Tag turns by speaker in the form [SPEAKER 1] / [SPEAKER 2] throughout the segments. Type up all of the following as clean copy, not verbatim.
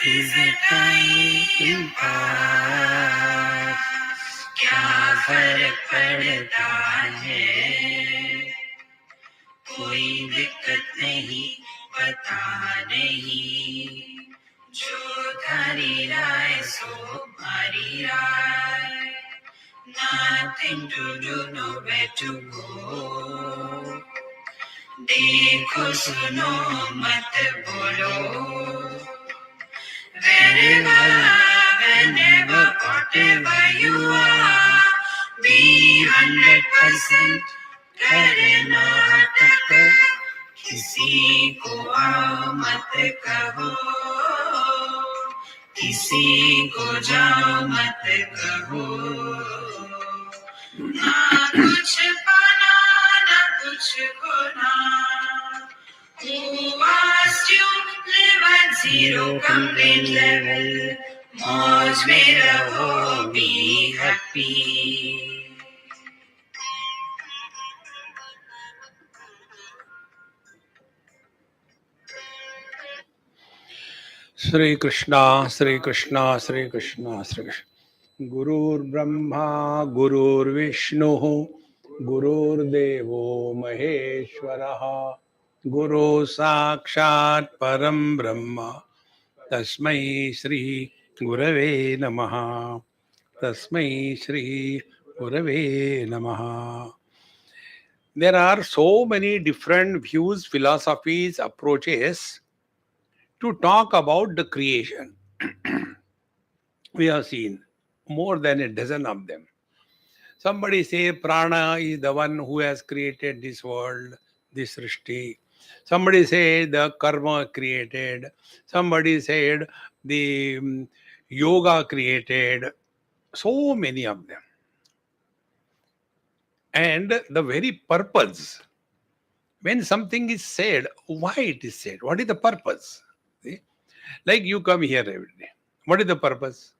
[SPEAKER 1] is a time pass. क्या फर्क पड़ता है, कोई दिक्कत नहीं, पता नहीं, जो थारी राय सो हमारी राय. Nothing to do, nowhere to go. देखो सुनो मत बोलो. Wherever, whenever, whatever you are, be 100%. करे ना अटक, किसी को आओ मत कहो, किसी को जाओ मत कहो. ना कुछ पाना ना कुछ खोना. Who asked you live at zero complaint level? मौज में रहो, be happy.
[SPEAKER 2] Shri Krishna, Shri Krishna, Shri Krishna, Shri Krishna. Gurur Brahma, Gurur Vishnu, Gurur Devo Maheshwaraha, Guru Sakshat Param Brahma, Tasmai Shri Gurave Namaha, Tasmai Shri Gurave Namaha. There are so many different views, philosophies, approaches to talk about the creation. We have seen more than a dozen of them. Somebody say prana is the one who has created this world, this srishti. Somebody say the karma created. Somebody said the yoga created. So many of them. And the very purpose, when something is said, why it is said? What is the purpose? See? Like you come here every day. What is the purpose?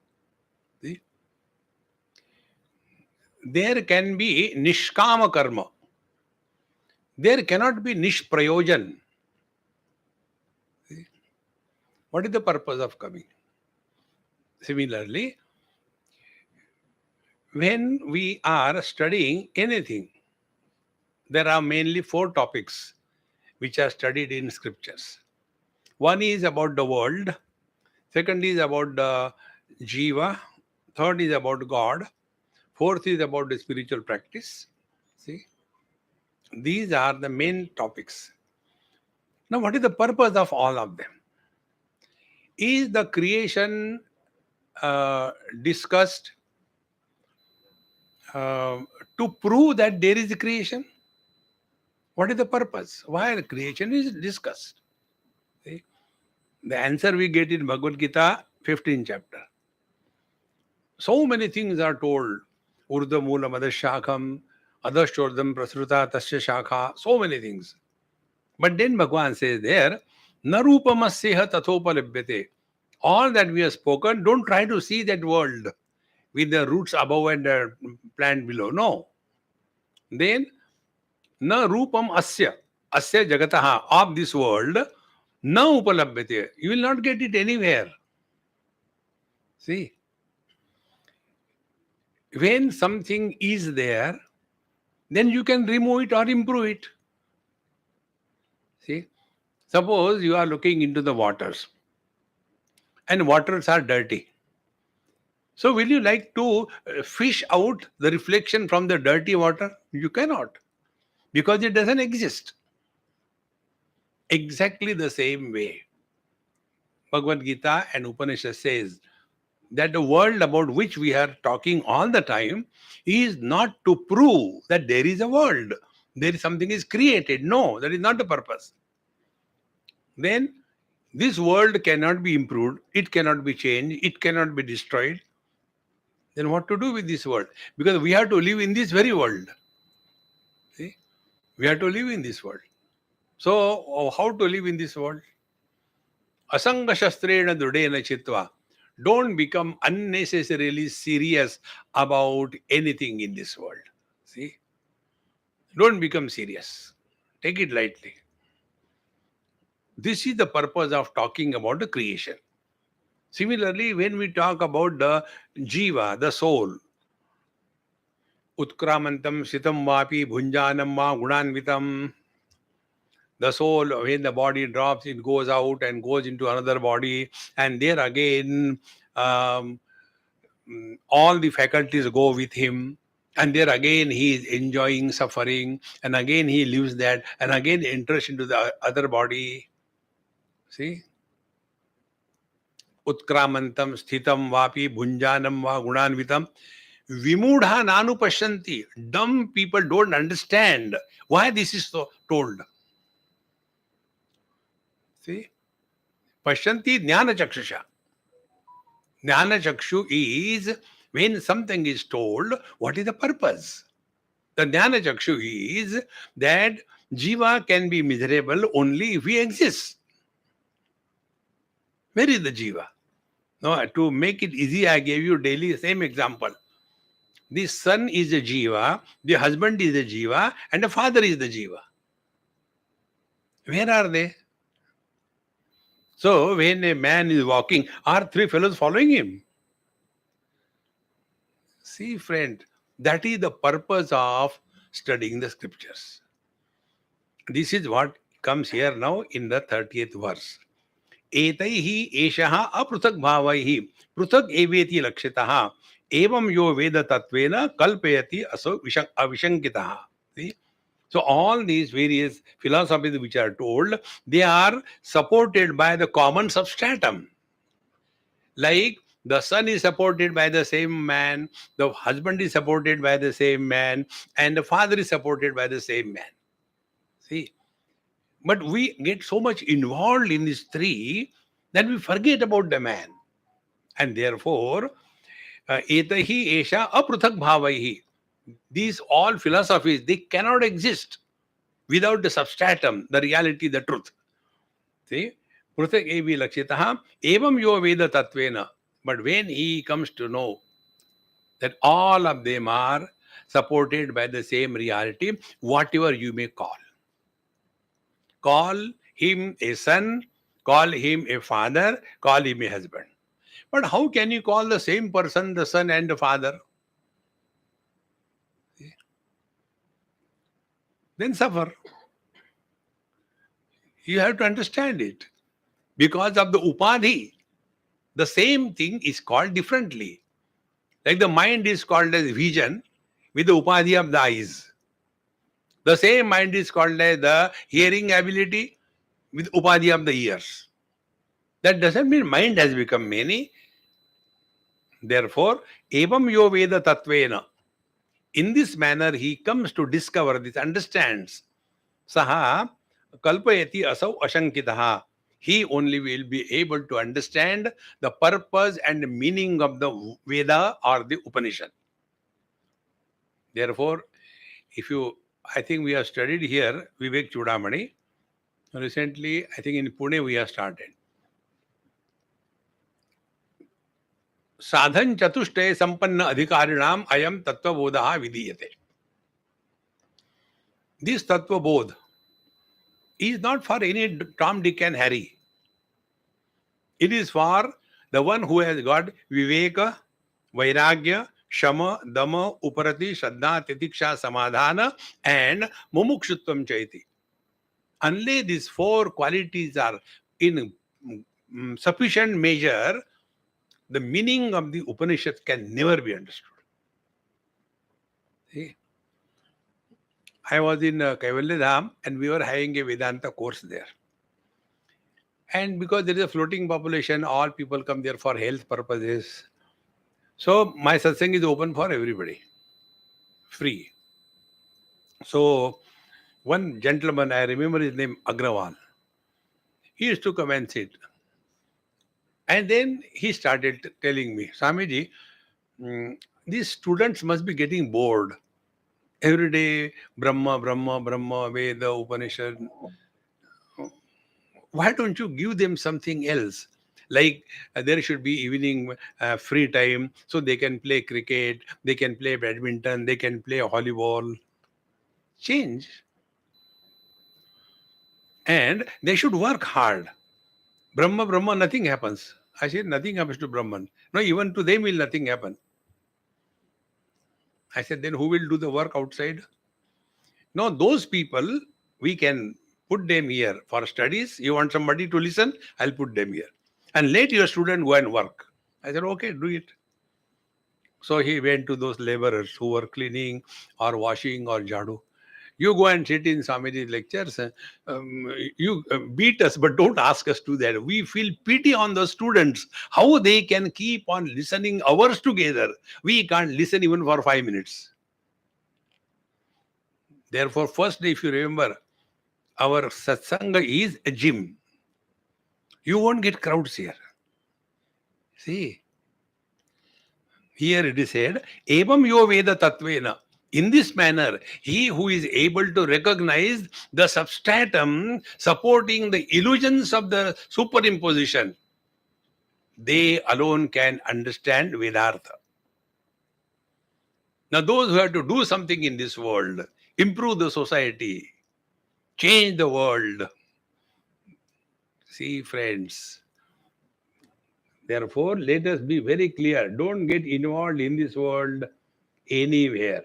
[SPEAKER 2] See? There can be nishkama karma. There cannot be nishprayojan. See? What is the purpose of coming? Similarly, when we are studying anything, there are mainly 4 topics which are studied in scriptures. One is about the world, second is about the jiva, third is about God, fourth is about the spiritual practice. See, these are the main topics. Now, what is the purpose of all of them? Is the creation discussed to prove that there is a creation? What is the purpose? Why the creation is discussed? See? The answer we get in Bhagavad Gita, 15th chapter. So many things are told. Urdha Mula Madashakam, Adashtordam Prasruta Tasya Shakha, so many things. But then Bhagavan says there, Narupamasya Tathopalabhyate. All that we have spoken, don't try to see that world with the roots above and the plant below. No. Then, na rupam asya, asya jagataha, of this world, na upalabhyate. You will not get it anywhere. See, when something is there, then you can remove it or improve it. See, suppose you are looking into the waters and waters are dirty. So will you like to fish out the reflection from the dirty water? You cannot, because it doesn't exist. Exactly the same way, Bhagavad Gita and Upanishad says that the world about which we are talking all the time is not to prove that there is a world. There is something is created. No, that is not the purpose. Then this world cannot be improved. It cannot be changed. It cannot be destroyed. Then what to do with this world? Because we have to live in this very world. See? We have to live in this world. So, how to live in this world? Asanga shastrena dudena chitva. Don't become unnecessarily serious about anything in this world. See? Don't become serious. Take it lightly. This is the purpose of talking about the creation. Similarly, when we talk about the jiva, the soul, utkramantam sitam vapi bhunjanam va gunanvitam, the soul, when the body drops, it goes out and goes into another body, and there again, um, all the faculties go with him, and there again he is enjoying suffering, and again he leaves that, and again enters into the other body. See? Utkramantam sthitam vapi bhunjanam va gunanvitam vimudha nanu pashanti. Dumb people don't understand why this is so told. See? Pashanti jnana chakshusha. Jnana chakshu is when something is told, what is the purpose? The jnana chakshu is that jiva can be miserable only if he exists. Where is the jiva? No, to make it easy, I gave you daily the same example. The son is a jiva, the husband is a jiva, and the father is the jiva. Where are they? So when a man is walking, are three fellows following him? See, friend, that is the purpose of studying the scriptures. This is what comes here now in the 30th verse. एतैहि एषः अपृथक् भावैहि पृथक् एवेति लक्षितः एवं यो वेद तत्वेन कल्पयति असौ अविशंकितः. See? So all these various philosophies which are told, they are supported by the common substratum. Like the son is supported by the same man, the husband is supported by the same man, and the father is supported by the same man. See? But we get so much involved in these three that we forget about the man. And therefore, etahi esha apruthak bhavaihi. These all philosophies, they cannot exist without the substratum, the reality, the truth. See? Pruthak evi lakshitaha evam yo veda tatvena. But when he comes to know that all of them are supported by the same reality, whatever you may call. Call him a son, call him a father, call him a husband. But how can you call the same person the son and the father? Then suffer. You have to understand it. Because of the upadhi, the same thing is called differently. Like the mind is called as vision with the upadhi of the eyes. The same mind is called as the hearing ability with upadhi of the ears. That doesn't mean mind has become many. Therefore, evam yo veda tatvena. In this manner, he comes to discover this, understands. Saha kalpayati asau ashankitaha. He only will be able to understand the purpose and meaning of the Veda or the Upanishad. Therefore, I think we have studied here Vivek Chudamani. Recently, I think in Pune we have started. Sadhan Chatushtaye Sampanna Adhikarinam Ayam Tattva Bodha Vidiyate. This Tattva Bodh is not for any Tom, Dick and Harry. It is for the one who has got Viveka, Vairagya, Shama, Dama, Uparati, Shraddha, Titiksha, Samadhana, and Mumukshutvam Chaiti. Unless these four qualities are in sufficient measure, the meaning of the Upanishads can never be understood. See? I was in Kaivalya Dham and we were having a Vedanta course there. And because there is a floating population, all people come there for health purposes. So my satsang is open for everybody. Free. So one gentleman, I remember his name Agrawal. He used to come and sit. And then he started telling me, Swamiji, these students must be getting bored. Every day, Brahma, Brahma, Brahma, Veda, Upanishad. Why don't you give them something else? Like there should be evening free time so they can play cricket, they can play badminton, they can play volleyball. Change. And they should work hard. Brahma, Brahma, nothing happens. I said, nothing happens to Brahman. No, even to them will nothing happen. I said, then who will do the work outside? No, those people, we can put them here for studies. You want somebody to listen? I'll put them here. And let your student go and work. I said, okay, do it. So he went to those laborers who were cleaning or washing or jhadu. You go and sit in Swamiji's lectures. You beat us, but don't ask us to do that. We feel pity on the students, how they can keep on listening hours together. We can't listen even for 5 minutes. Therefore, first, if you remember, our satsanga is a gym. You won't get crowds here. See, here it is said, Evam yo veda tattvena. In this manner, he who is able to recognize the substratum supporting the illusions of the superimposition, they alone can understand Vedartha. Now, those who have to do something in this world, improve the society, change the world. See, friends, therefore, let us be very clear. Don't get involved in this world anywhere.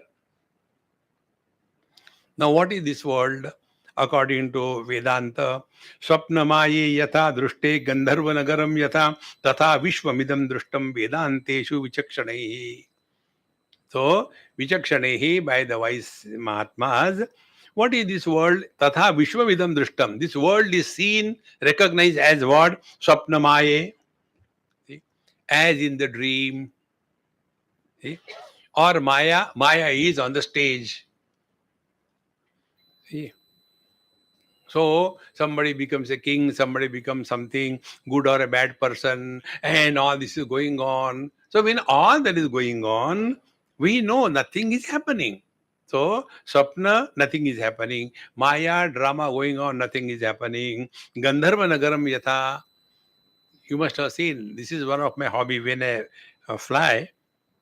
[SPEAKER 2] Now, what is this world? According to Vedanta, Swapnamaye yatha drushte gandharvanagaram yatha tatha vishwamidam drushtam vedanteshu vichakshanaihi. So, vichakshanaihi by the wise Mahatmas, what is this world? Tatha vishwamidam drushtam. This world is seen, recognized as what? Swapnamaye. As in the dream. See? Or Maya. Maya is on the stage. See? So somebody becomes a king, somebody becomes something, good or a bad person, and all this is going on. So when all that is going on, we know nothing is happening. So Swapna, nothing is happening. Maya, drama going on, nothing is happening. Gandharva Nagaram Yatha. You must have seen, this is one of my hobby when I fly,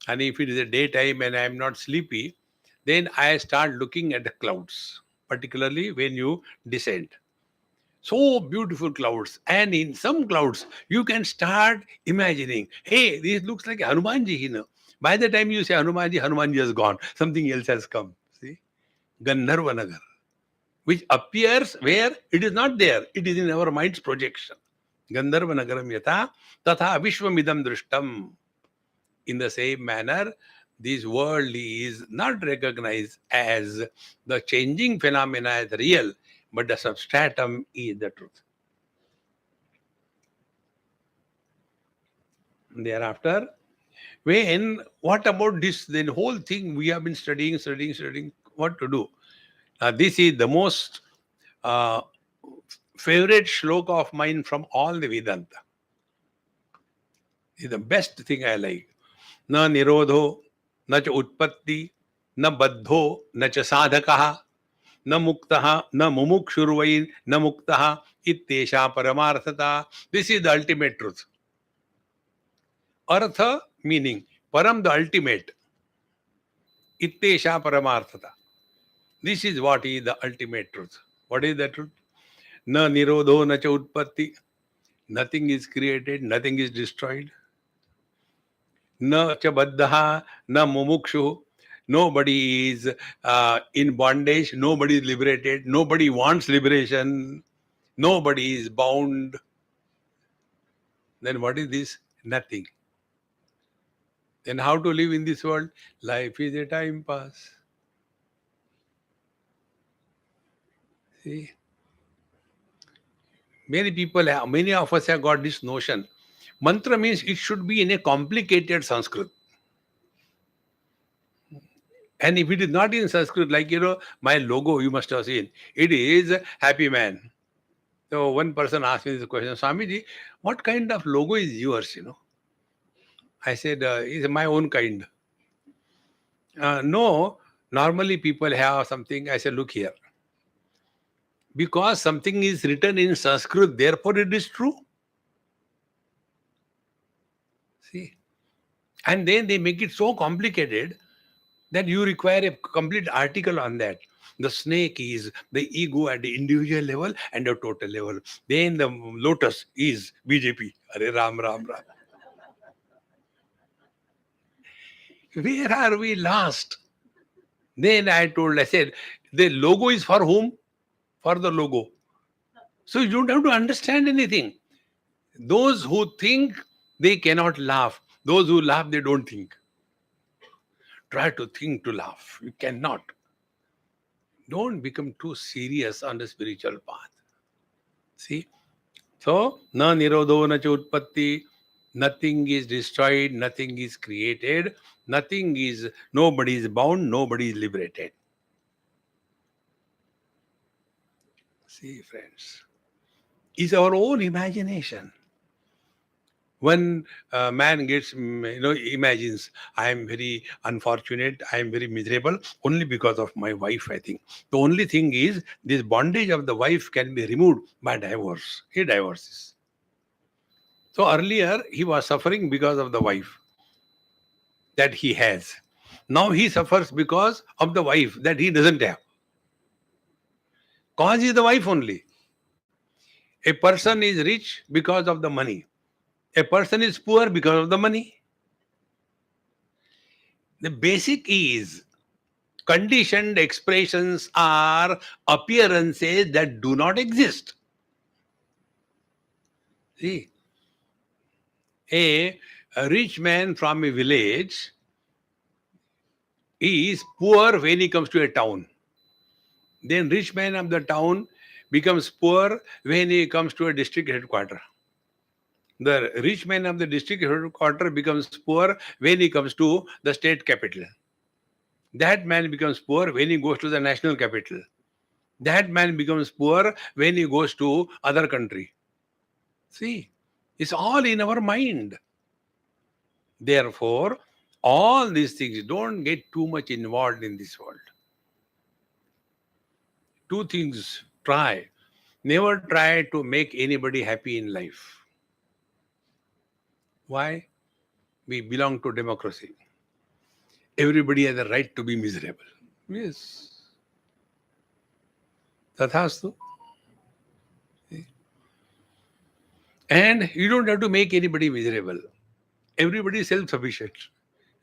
[SPEAKER 2] and if it is a daytime and I am not sleepy, then I start looking at the clouds, particularly when you descend. So beautiful clouds, and in some clouds you can start imagining, hey, this looks like Hanumanji. By the time you say Hanumanji, Hanumanji has gone, something else has come. See, Gandharva Nagar, which appears where it is not there, it is in our mind's projection. Gandharva Nagaram yatha tatha vishwamidam drushtam. In the same manner, this world is not recognized as the changing phenomena as real, but the substratum is the truth. Thereafter, what about this? Then whole thing we have been studying, what to do. This is the most favorite shloka of mine from all the Vedanta. It's the best thing I like. Na nirodho, na cha utpatti, na baddho, na cha sadhakaha, na muktaha, na mumukshurvai, na muktaha, ittesha paramarthata. This is the ultimate truth. Artha meaning, param the ultimate. Ittesha paramarthata. This is what is the ultimate truth. What is the truth? Na nirodho, na cha utpatti. Nothing is created, nothing is destroyed. Na cha baddha, na mumukshu. Nobody is in bondage, nobody is liberated, nobody wants liberation, nobody is bound. Then what is this? Nothing. Then how to live in this world? Life is a time pass. See? Many of us have got this notion. Mantra means it should be in a complicated Sanskrit. And if it is not in Sanskrit, like, my logo, you must have seen, it is happy man. So one person asked me this question, Swamiji, what kind of logo is yours, I said, it's my own kind. No, normally people have something. I said, look here. Because something is written in Sanskrit, therefore it is true. See? And then they make it so complicated Then you require a complete article on that. The snake is the ego at the individual level and the total level. Then the lotus is BJP. Hare Ram Ram Ram. Where are we lost? Then I said, the logo is for whom? For the logo. So you don't have to understand anything. Those who think, they cannot laugh. Those who laugh, they don't think. Try to think to laugh. You cannot. Don't become too serious on the spiritual path. See? So, na nirodho na cha utpatti. Nothing is destroyed, nothing is created, nobody is bound, nobody is liberated. See, friends, it's our own imagination. When a man gets, imagines, I am very unfortunate, I am very miserable, only because of my wife, I think. The only thing is, this bondage of the wife can be removed by divorce. He divorces. So earlier, he was suffering because of the wife that he has. Now he suffers because of the wife that he doesn't have. Cause is the wife only. A person is rich because of the money. A person is poor because of the money. The basic is conditioned expressions are appearances that do not exist. See, a rich man from a village is poor when he comes to a town. Then rich man of the town becomes poor when he comes to a district headquarters. The rich man of the district headquarters becomes poor when he comes to the state capital. That man becomes poor when he goes to the national capital. That man becomes poor when he goes to other country. See, it's all in our mind. Therefore, all these things, don't get too much involved in this world. Two things, try. Never try to make anybody happy in life. Why? We belong to democracy. Everybody has the right to be miserable. Yes. Tathastu. And you don't have to make anybody miserable. Everybody is self-sufficient.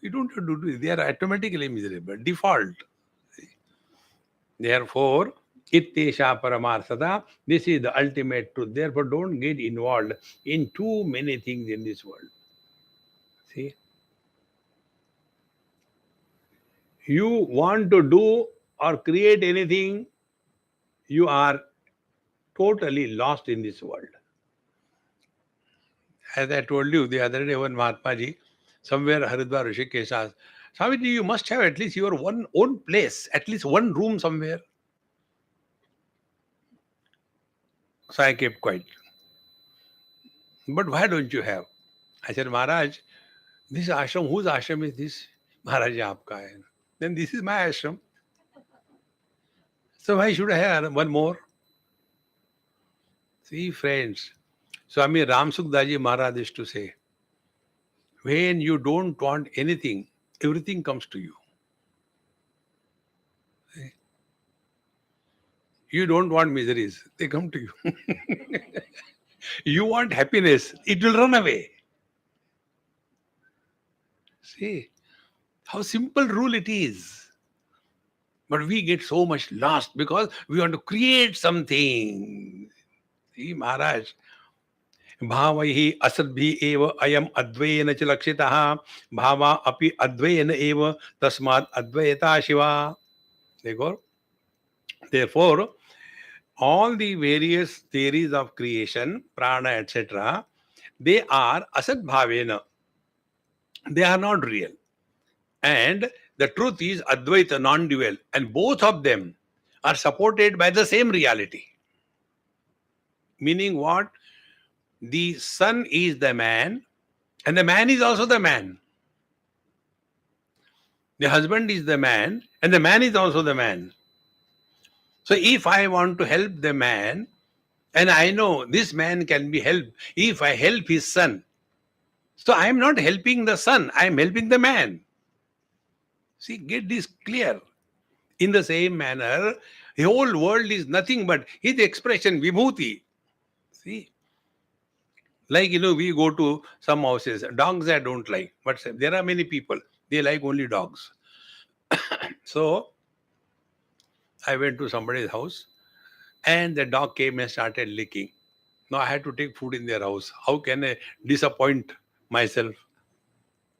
[SPEAKER 2] You don't have to do it. They are automatically miserable. Default. Therefore, ittesha paramarthata. This is the ultimate truth. Therefore, don't get involved in too many things in this world. See? You want to do or create anything, you are totally lost in this world. As I told you the other day, one Mahatma Ji, somewhere Haridwar, Rishikesh asked, Swamiji, you must have at least your own place, at least one room somewhere. So I kept quiet. But why don't you have? I said, Maharaj, this ashram, whose ashram is this? Maharaj, aapka hai. Then this is my ashram. So why should I have one more? See, friends, Swami Ramsukdaji Maharaj used to say, when you don't want anything, everything comes to you. You don't want miseries, they come to you. You want happiness, it will run away. See, how simple rule it is. But we get so much lost because we want to create something. See, Maharaj, भावैः असद्भिः एव अयम् अद्वयेन च लक्षितः भावा अपि अद्वयेन एव तस्मात् अद्वयता Shiva. Therefore, all the various theories of creation, prana, etc., they are asad bhavena. They are not real. And the truth is Advaita, non-dual. And both of them are supported by the same reality. Meaning what? The son is the man, and the man is also the man. The husband is the man, and the man is also the man. So if I want to help the man, and I know this man can be helped if I help his son, so I am not helping the son, I am helping the man. See, get this clear. In the same manner, the whole world is nothing but his expression, vibhuti. See, like, we go to some houses, dogs I don't like, but there are many people, they like only dogs. So, I went to somebody's house and the dog came and started licking. Now I had to take food in their house. How can I disappoint myself?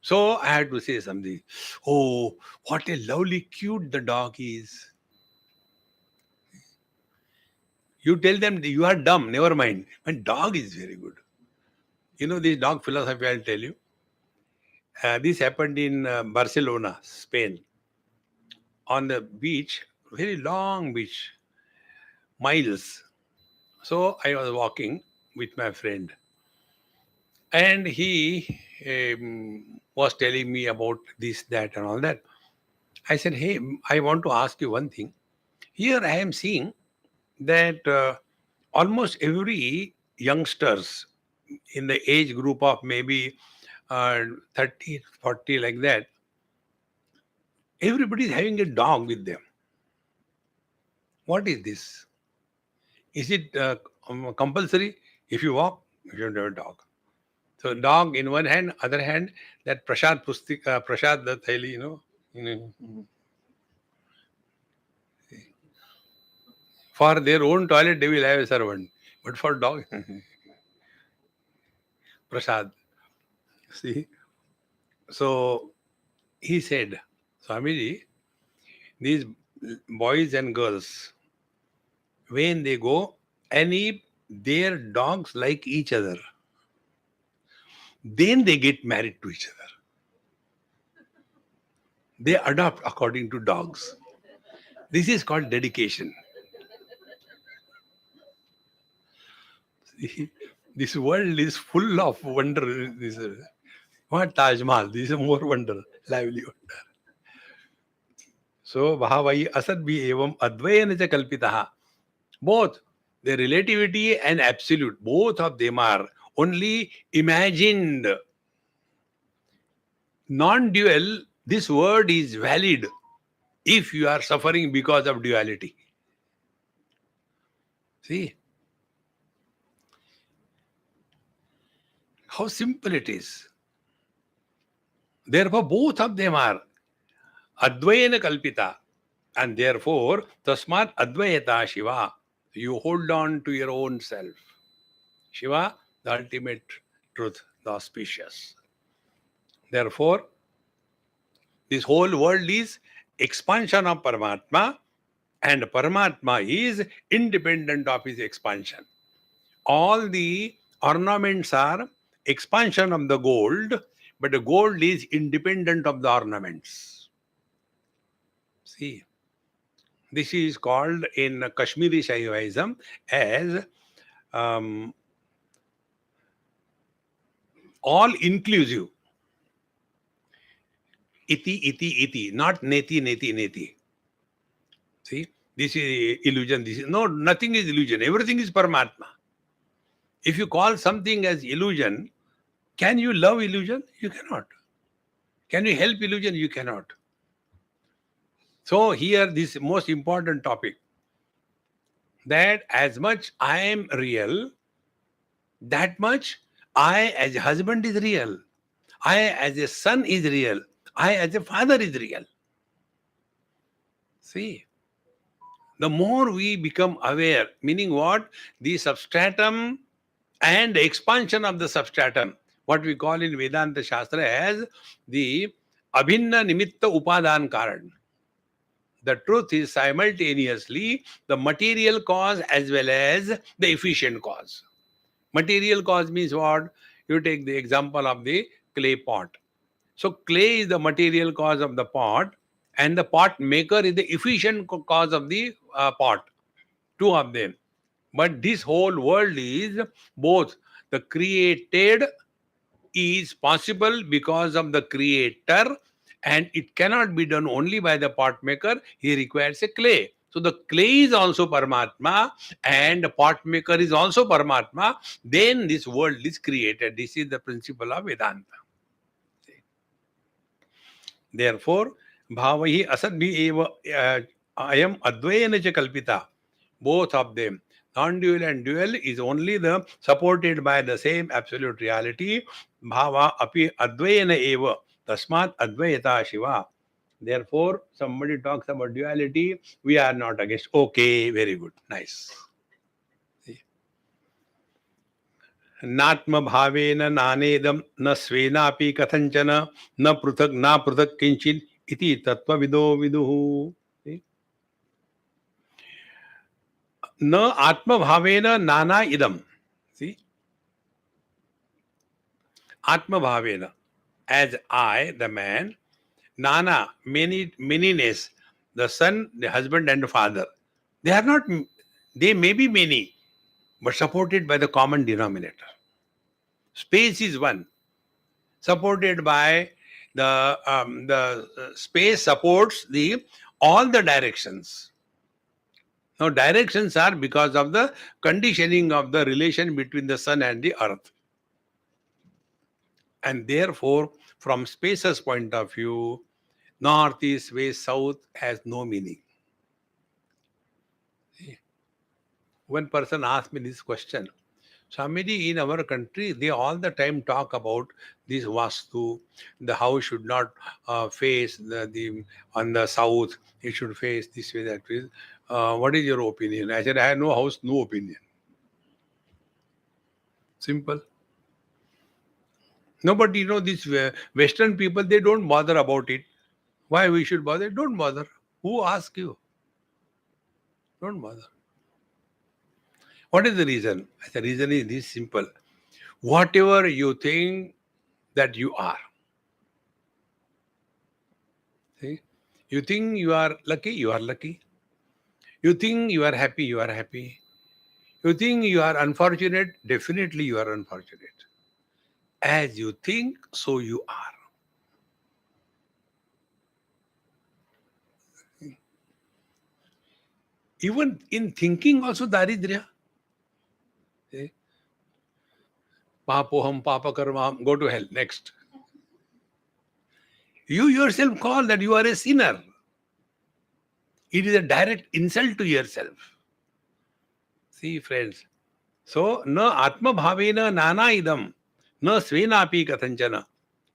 [SPEAKER 2] So I had to say something. Oh, what a lovely, cute the dog is. You tell them you are dumb, never mind. But dog is very good. This dog philosophy, I'll tell you. This happened in Barcelona, Spain. On the beach, very long beach, miles. So I was walking with my friend. And he was telling me about this, that, and all that. I said, hey, I want to ask you one thing. Here I am seeing that almost every youngsters in the age group of maybe 30, 40, like that, everybody is having a dog with them. What is this? Is it compulsory? If you walk, you should have a dog. So dog in one hand, other hand, that Prasad the Thaili, For their own toilet, they will have a servant. But for dog, Prasad. See? So he said, Swamiji, these boys and girls, when they go, and if their dogs like each other, then they get married to each other. They adopt according to dogs. This is called dedication. See, this world is full of wonder. What Taj Mahal? This is more wonder, lively wonder. So, Bhavai Asad bhi evam advayana cha kalpitaha. Both the relativity and absolute, both of them are only imagined. Non-dual, this word is valid if you are suffering because of duality. See how simple it is. Therefore, both of them are advayana kalpita, and therefore, tasmat advayata Shiva. You hold on to your own self. Shiva, the ultimate truth, the auspicious. Therefore, this whole world is expansion of Paramatma, and Paramatma is independent of his expansion. All the ornaments are expansion of the gold, but the gold is independent of the ornaments. See, this is called in Kashmiri Shaivism as all inclusive. Iti, not neti, neti, neti. See, this is illusion. This is no, nothing is illusion. Everything is Paramatma. If you call something as illusion, can you love illusion? You cannot. Can you help illusion? You cannot. So here, this most important topic, that as much I am real, that much I as a husband is real. I as a son is real. I as a father is real. See, the more we become aware, meaning what? The substratum and the expansion of the substratum, what we call in Vedanta Shastra as the Abhinna Nimitta Upadan Karan. The truth is simultaneously the material cause as well as the efficient cause. Material cause means what? You take the example of the clay pot. So clay is the material cause of the pot, and the pot maker is the efficient cause of the pot. Two of them. But this whole world is both. The created is possible because of the creator, and it cannot be done only by the pot maker. He requires a clay. So the clay is also Paramatma and the pot maker is also Paramatma. Then this world is created. This is the principle of Vedanta. Therefore, Bhavahi asadbhi eva ayam advayena cha kalpita. Both of them. Non-dual and dual is only the supported by the same absolute reality. Bhava api advayena eva. Tasmat advayata shiva. Therefore, somebody talks about duality, we are not against. Okay, very good, nice. नात्म भावेन नानेदम न स्वेनापि कथंचन न पृथक किंचित इति तत्वविदो विदुः. न आत्म भावेन नाना idam. See, atma bhavena, as I, the man, nana, manyness, the son, the husband and the father. They are not, they may be many, but supported by the common denominator. Space is one, supported by the space supports the all the directions. Now directions are because of the conditioning of the relation between the sun and the earth, and therefore from space's point of view, north, east, west, south has no meaning. One person asked me this question, Swamiji, in our country, they all the time talk about this vastu. The house should not face the on the south. It should face this way, that way. What is your opinion? I said, I have no house, no opinion. Simple. No, but these Western people, they don't bother about it. Why we should bother? Don't bother. Who asked you? Don't bother. What is the reason? The reason is this simple. Whatever you think that you are. See? You think you are lucky, you are lucky. You think you are happy, you are happy. You think you are unfortunate, definitely you are unfortunate. As you think, so you are. Even in thinking also daridrya. See? Papoham, papakarma, go to hell. Next. You yourself call that you are a sinner. It is a direct insult to yourself. See, friends. So, na atma bhavena nana idam, na svenapi kathanchana.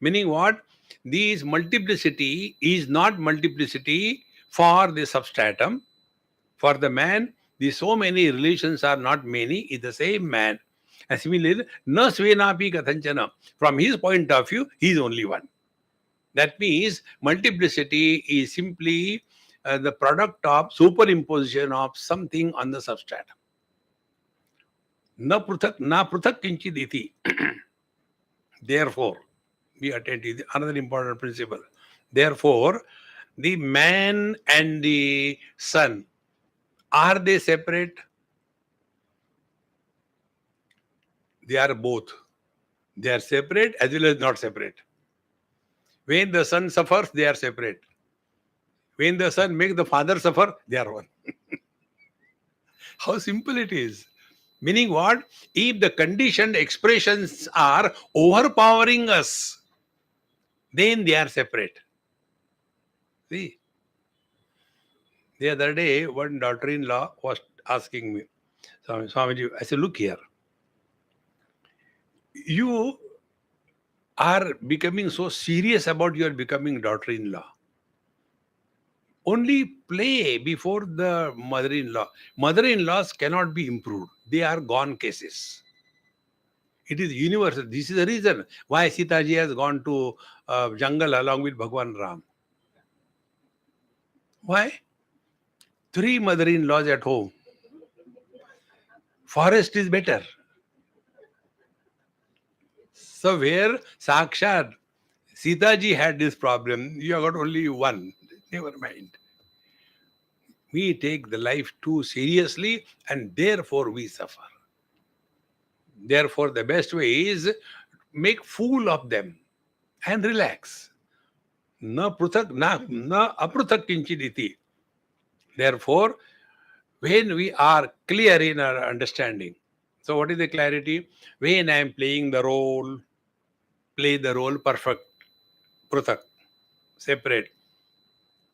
[SPEAKER 2] Meaning what? This multiplicity is not multiplicity for the substratum. For the man, the so many relations are not many, is the same man. And similarly, na svenapi kathanchana. From his point of view, he is only one. That means multiplicity is simply the product of superimposition of something on the substratum. Na pruthak kinchid iti. Therefore, we attend to another important principle. Therefore, the man and the sun, are they separate? They are both. They are separate as well as not separate. When the son suffers, they are separate. When the son makes the father suffer, they are one. How simple it is. Meaning what? If the conditioned expressions are overpowering us, then they are separate. See? The other day, one daughter-in-law was asking me, Swamiji, I said, look here. You are becoming so serious about your becoming daughter-in-law. Only play before the mother-in-law. Mother-in-laws cannot be improved. They are gone cases. It is universal. This is the reason why Sita ji has gone to jungle along with Bhagwan Ram. Why? 3 mother-in-laws at home. Forest is better. So where Sakshat Sita ji had this problem, you have got only one. Never mind. We take the life too seriously and therefore we suffer. Therefore, the best way is make fool of them and relax. Na apruthak kinchiditi. Therefore, when we are clear in our understanding, so what is the clarity? When I am playing the role, play the role perfect, pruthak, separate.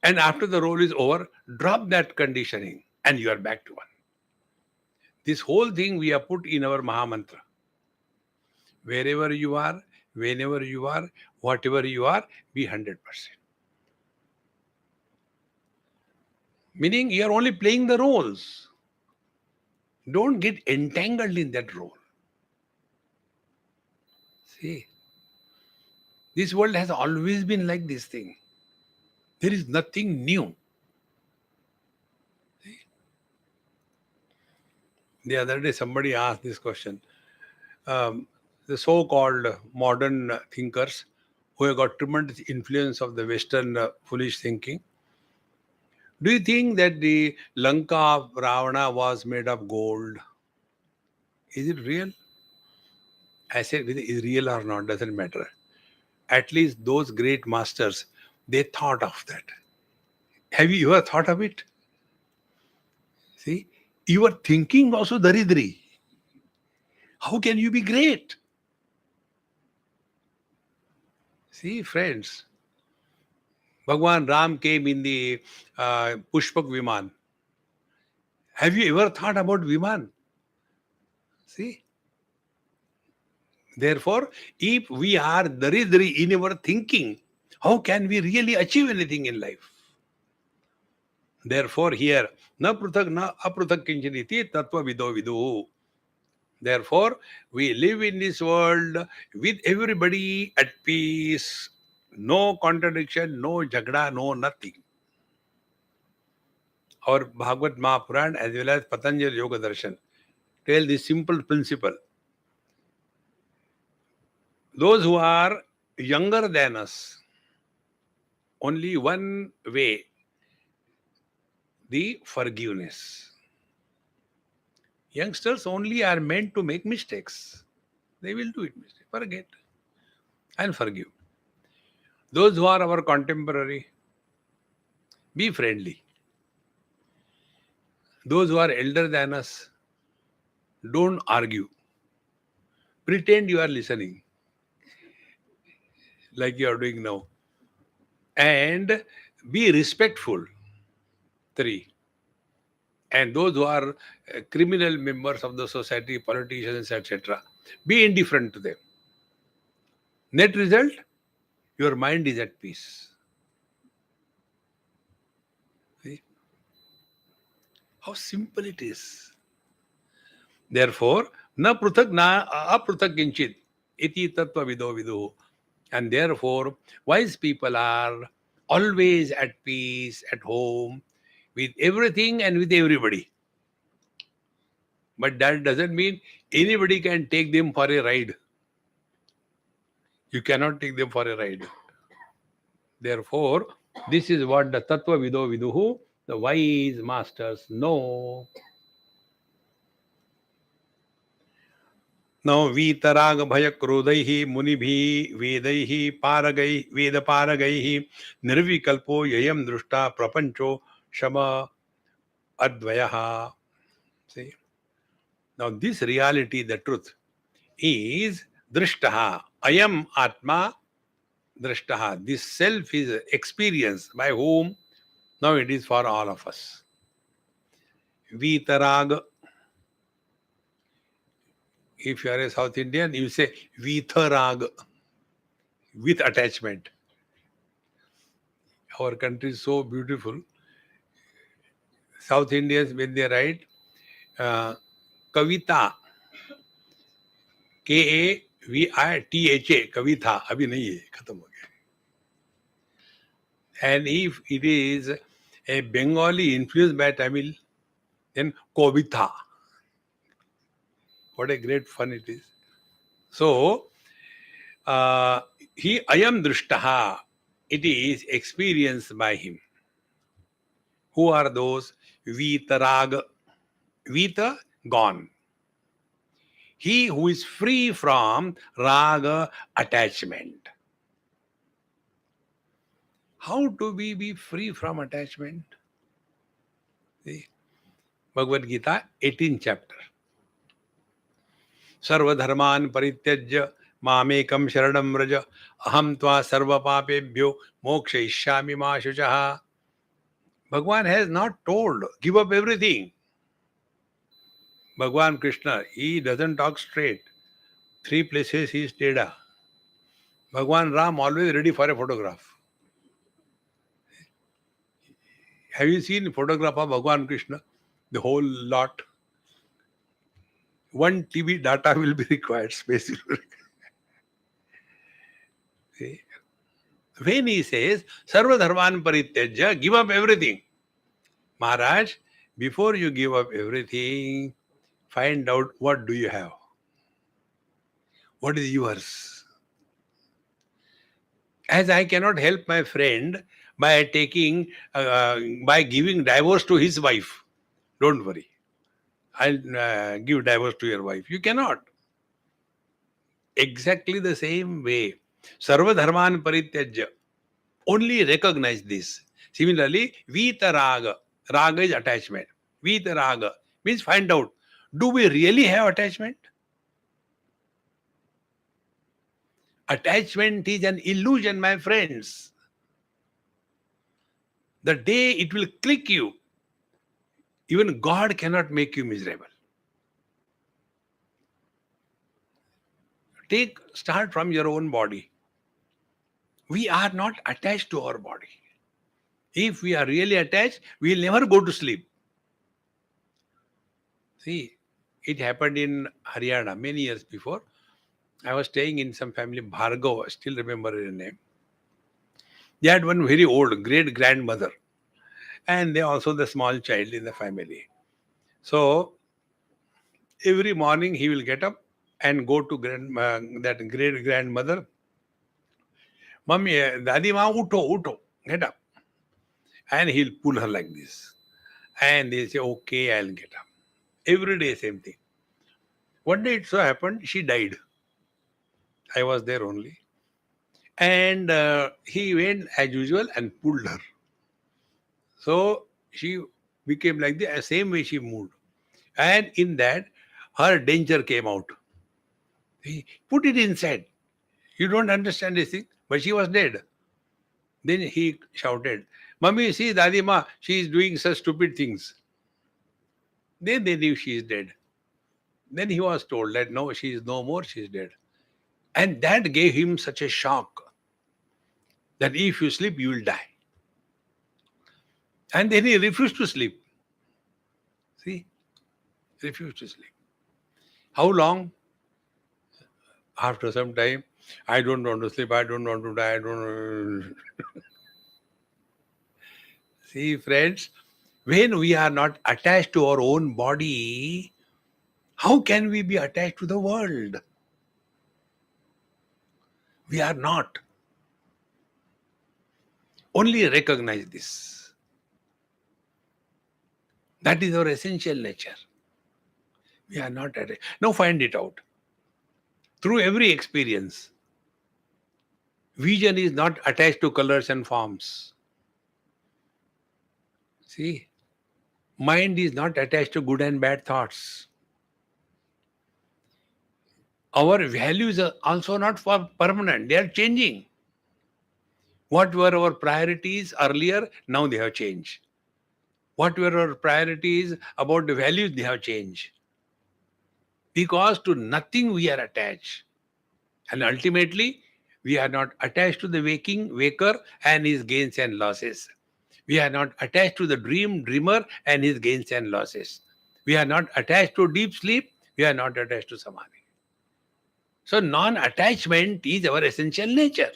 [SPEAKER 2] And after the role is over, drop that conditioning and you are back to one. This whole thing we have put in our Mahamantra. Wherever you are, whenever you are, whatever you are, be 100%. Meaning you are only playing the roles. Don't get entangled in that role. See, this world has always been like this thing. There is nothing new. See? The other day somebody asked this question. The so-called modern thinkers who have got tremendous influence of the Western foolish thinking. Do you think that the Lanka of Ravana was made of gold? Is it real? I said, whether it is real or not doesn't matter. At least those great masters, they thought of that. Have you ever thought of it? See, you are thinking also daridri. How can you be great? See, friends, Bhagwan Ram came in the Pushpak Viman. Have you ever thought about Viman? See? Therefore, if we are daridri in our thinking, how can we really achieve anything in life? Therefore, here, na pruthak na apruthak kinchiniti tattva vido vidu. Therefore, we live in this world with everybody at peace, no contradiction, no jhagda, no nothing. Our Bhagavad Mahapuran as well as Patanjali Yoga Darshan tell this simple principle. Those who are younger than us, only one way, the forgiveness. Youngsters only are meant to make mistakes. They will do it. Forget and forgive. Those who are our contemporary, be friendly. Those who are elder than us, don't argue. Pretend you are listening, like you are doing now. And be respectful. 3. And those who are criminal members of the society, politicians, etc., be indifferent to them. Net result, your mind is at peace. See? How simple it is. Therefore, na pruthak na apruthak kinchit iti tattva vido vidu. And therefore, wise people are always at peace, at home, with everything and with everybody. But that doesn't mean anybody can take them for a ride. You cannot take them for a ride. Therefore, this is what the Tattva Vido Viduhu, the wise masters, know. Now, Vitaraga Bhaya Krodaihi Munibhi Vedaihi Paragai Veda Paragaihi Nirvikalpo Yayam Drushta Prapancho Shama Advayaha. See? Now, this reality, the truth, is Drishtaha. Ayam Atma Drishtaha. This self is experienced by whom? Now it is for all of us. Vitarag. If you are a South Indian, you say Vitarag. With attachment. Our country is so beautiful. South Indians, when they write Kavita, Kavitha, Kavitha, abhi nahi hai, khatam ho gaya. And if it is a Bengali influenced by Tamil, then Kavitha. What a great fun it is. So, he ayam drushtaha, it is experienced by him. Who are those? Vitarag. Vita, gone. He who is free from raga, attachment. How do we be free from attachment? See? Bhagavad Gita, 18th chapter. Sarvadharman parityajya mamekam sharanam vraja aham tva sarva papebhyo mokshayishyami ma shuchaha. Bhagwan has not told, give up everything. Bhagwan Krishna, he doesn't talk straight. 3 places he stayed. Bhagwan Ram always ready for a photograph. Have you seen photograph of Bhagwan Krishna? The whole lot. 1 TB data will be required, space will be required. When he says, Sarva Dharman Parityajya, give up everything. Maharaj, before you give up everything, find out what do you have. What is yours? As I cannot help my friend by by giving divorce to his wife. Don't worry. I'll give divorce to your wife. You cannot. Exactly the same way. Sarva Dharman Parityajya. Only recognize this. Similarly, Vita Raga. Raga is attachment. Vita Raga means find out. Do we really have attachment? Attachment is an illusion, my friends. The day it will click you, even God cannot make you miserable. Start from your own body. We are not attached to our body. If we are really attached, we will never go to sleep. See, it happened in Haryana many years before. I was staying in some family, Bhargav, I still remember her name. They had one very old great grandmother, and they also the small child in the family. So every morning he will get up and go to that great grandmother. Mummy, Dadi Ma, uto, get up. And he'll pull her like this. And they'll say, okay, I'll get up. Every day, same thing. One day it so happened, she died. I was there only. And he went as usual and pulled her. So she became like the same way she moved. And in that, her danger came out. He put it inside. You don't understand this thing, but she was dead. Then he shouted, Mummy, see, Dadi Ma, she is doing such stupid things. Then they knew she is dead. Then he was told that no, she is no more, she is dead. And that gave him such a shock that if you sleep, you will die. And then he refused to sleep. See? Refused to sleep. How long? After some time, I don't want to sleep, I don't want to die, I don't See, friends, when we are not attached to our own body, how can we be attached to the world? We are not. Only recognize this. That is our essential nature. We are not attached. Now find it out. Through every experience, vision is not attached to colors and forms. See, mind is not attached to good and bad thoughts. Our values are also not for permanent. They are changing. What were our priorities earlier, now they have changed. What were our priorities about the values, they have changed. Because to nothing we are attached. And ultimately, we are not attached to the waker and his gains and losses. We are not attached to the dreamer and his gains and losses. We are not attached to deep sleep. We are not attached to samadhi. So non-attachment is our essential nature.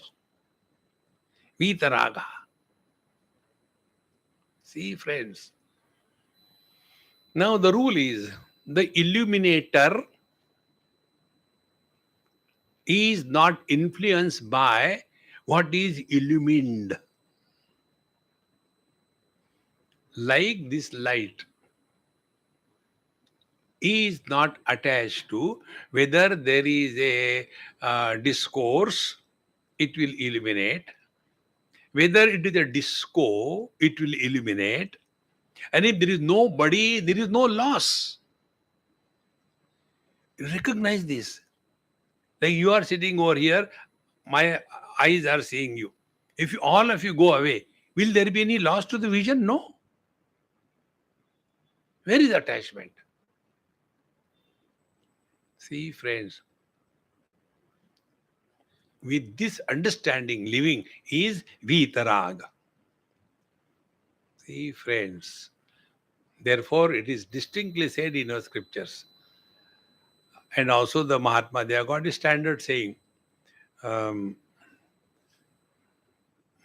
[SPEAKER 2] Vitaraga. See, friends. Now the rule is the illuminator is not influenced by what is illumined. Like this light is not attached to whether there is a discourse, it will illuminate. Whether it is a disco, it will illuminate. And if there is nobody, there is no loss. Recognize this. Like you are sitting over here, my eyes are seeing you. If all of you go away, will there be any loss to the vision? No. Where is attachment? See, friends, with this understanding, living is vitarag. See, friends, therefore it is distinctly said in our scriptures. And also the Mahatma, they have got a standard saying, um,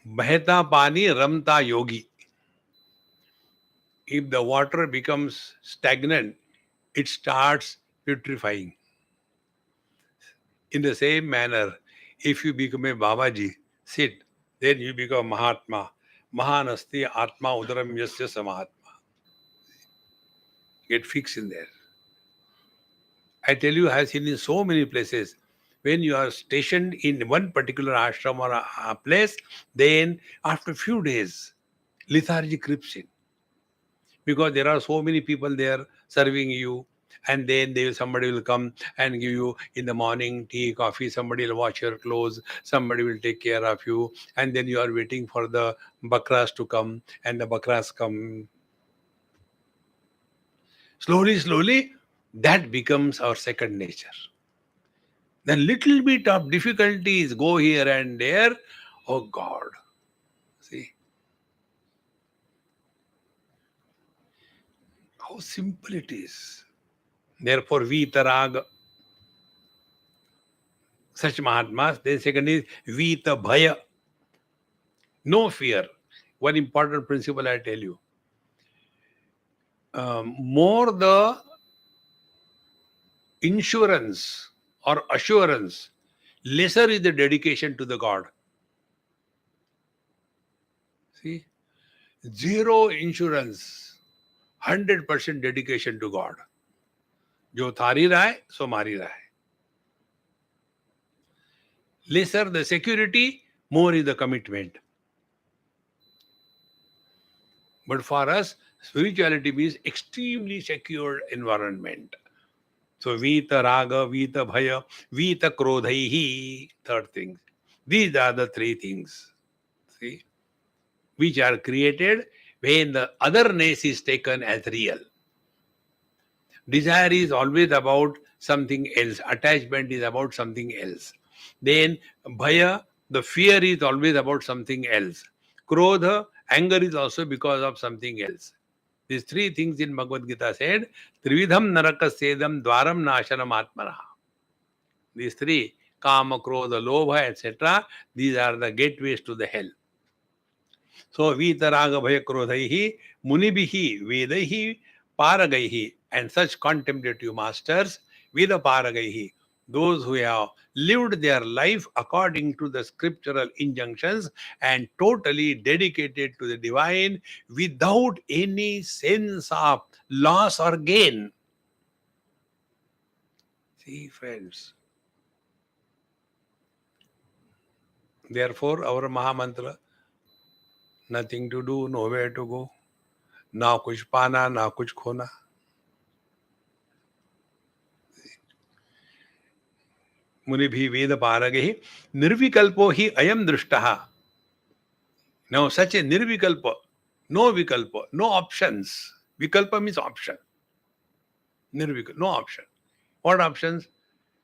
[SPEAKER 2] Baheta pani ramta yogi. If the water becomes stagnant, it starts putrefying. In the same manner, if you become a Babaji, sit, then you become Mahatma. Mahanasti Atma Udaram Yasya Samahatma. Get fixed in there. I tell you, I have seen in so many places, when you are stationed in one particular ashram or a place, then after a few days, lethargy creeps in. Because there are so many people there serving you, and then somebody will come and give you in the morning tea, coffee, somebody will wash your clothes, somebody will take care of you, and then you are waiting for the bakras to come, and the bakras come. Slowly, that becomes our second nature. Then little bit of difficulties go here and there. Oh God, see how simple it is. Therefore, vitarag, such Mahatmas. Then second is vita bhaya, no fear. One important principle I tell you. More the insurance or assurance, lesser is the dedication to the God. See, zero insurance, 100% dedication to God. जो थारी रहा है सो मारी रहा है. Lesser the security, more is the commitment. But for us, spirituality means extremely secure environment. So Vita Raga, Vita Bhaya, Vita Krodhaihi, third thing. These are the three things, see, which are created when the otherness is taken as real. Desire is always about something else. Attachment is about something else. Then Bhaya, the fear is always about something else. Krodha, anger is also because of something else. These three things in Bhagavad Gita said, Trividham Narakasedam Dwaram Nashanam Atmana. These three, Kama, Krodha, Lobha, etc., these are the gateways to the hell. So, Vitaraga Bhaya Krodhaihi, Munibihi, Vedaihi, Paragaihi, and such contemplative masters, Veda Paragaihi, those who have lived their life according to the scriptural injunctions and totally dedicated to the divine without any sense of loss or gain. See, friends. Therefore, our Mahamantra, nothing to do, nowhere to go. ना कुछ पाना ना कुछ खोना. मुनिभिः वेद पारगैः निर्विकल्पो हि अयम दृष्टः. Now such a nirvikalpa, no vikalpa, no options. Vikalpa means option. Nirvikalpa, no option. What options?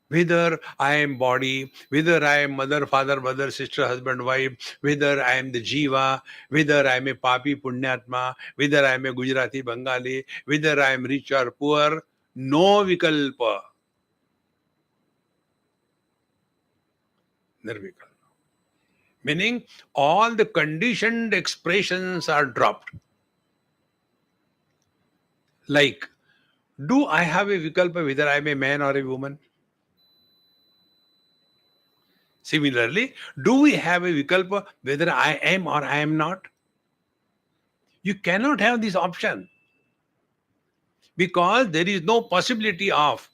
[SPEAKER 2] Whether I am body, whether I am mother, father, brother, sister, husband, wife, whether I am the jiva, whether I am a papi, punyatma, whether I am a Gujarati, Bengali, whether I am rich or poor, no vikalpa. Nirvikalpa. Meaning all the conditioned expressions are dropped. Like, do I have a vikalpa whether I am a man or a woman? Similarly, do we have a vikalpa whether I am or I am not? You cannot have this option because there is no possibility of